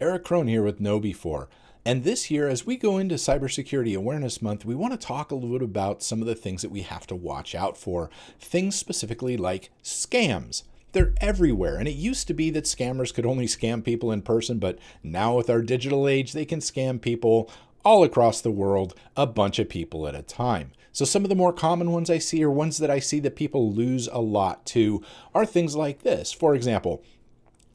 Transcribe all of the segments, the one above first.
Eric Krohn here with KnowBe4. And this year, as we go into Cybersecurity Awareness Month, we want to talk a little bit about some of the things that we have to watch out for. Things specifically like scams. They're everywhere. And it used to be that scammers could only scam people in person, but now with our digital age, they can scam people all across the world, a bunch of people at a time. So some of the more common ones I see, or ones that I see that people lose a lot to, are things like this. For example,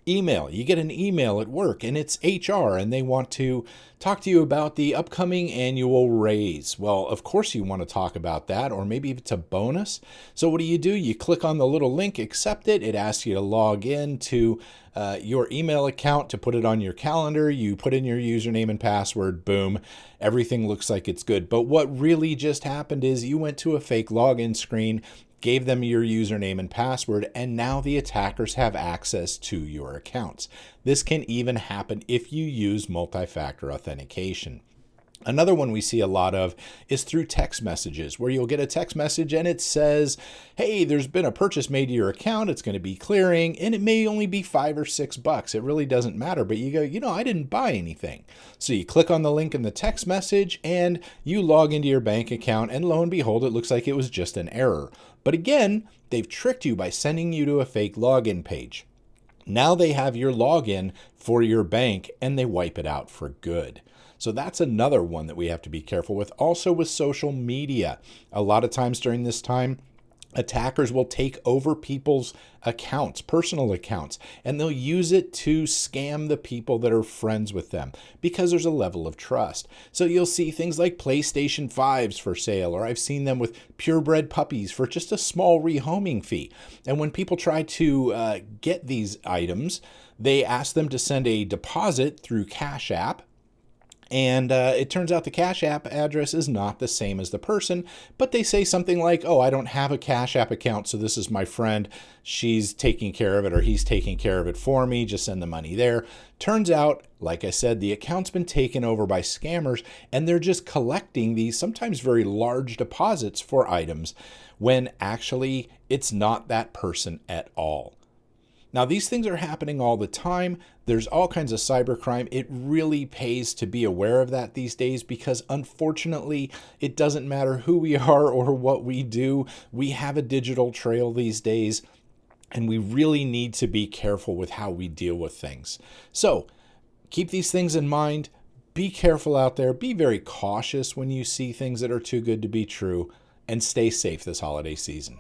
email. You get an email at work and it's HR and they want to talk to you about the upcoming annual raise. Well, of course you want to talk about that, or maybe if it's a bonus. So what do? You click on the little link, accept it. It asks you to log in to your email account to put it on your calendar. You put in your username and password, boom, everything looks like it's good. But what really just happened is you went to a fake login screen, gave them your username and password, and now the attackers have access to your accounts. This can even happen if you use multi-factor authentication. Another one we see a lot of is through text messages, where you'll get a text message and it says, hey, there's been a purchase made to your account. It's going to be clearing, and it may only be $5 or $6. It really doesn't matter. But you go, I didn't buy anything. So you click on the link in the text message and you log into your bank account, and lo and behold, it looks like it was just an error. But again, they've tricked you by sending you to a fake login page. Now they have your login for your bank and they wipe it out for good. So that's another one that we have to be careful with. Also with social media, a lot of times during this time, attackers will take over people's accounts, personal accounts, and they'll use it to scam the people that are friends with them because there's a level of trust. So you'll see things like PlayStation 5s for sale, or I've seen them with purebred puppies for just a small rehoming fee. And when people try to get these items, they ask them to send a deposit through Cash App. And it turns out the Cash App address is not the same as the person, but they say something like, oh, I don't have a Cash App account, so this is my friend. She's taking care of it, or he's taking care of it for me. Just send the money there. Turns out, like I said, the account's been taken over by scammers, and they're just collecting these sometimes very large deposits for items when actually it's not that person at all. Now, these things are happening all the time. There's all kinds of cybercrime. It really pays to be aware of that these days because, unfortunately, it doesn't matter who we are or what we do. We have a digital trail these days, and we really need to be careful with how we deal with things. So, keep these things in mind. Be careful out there. Be very cautious when you see things that are too good to be true, and stay safe this holiday season.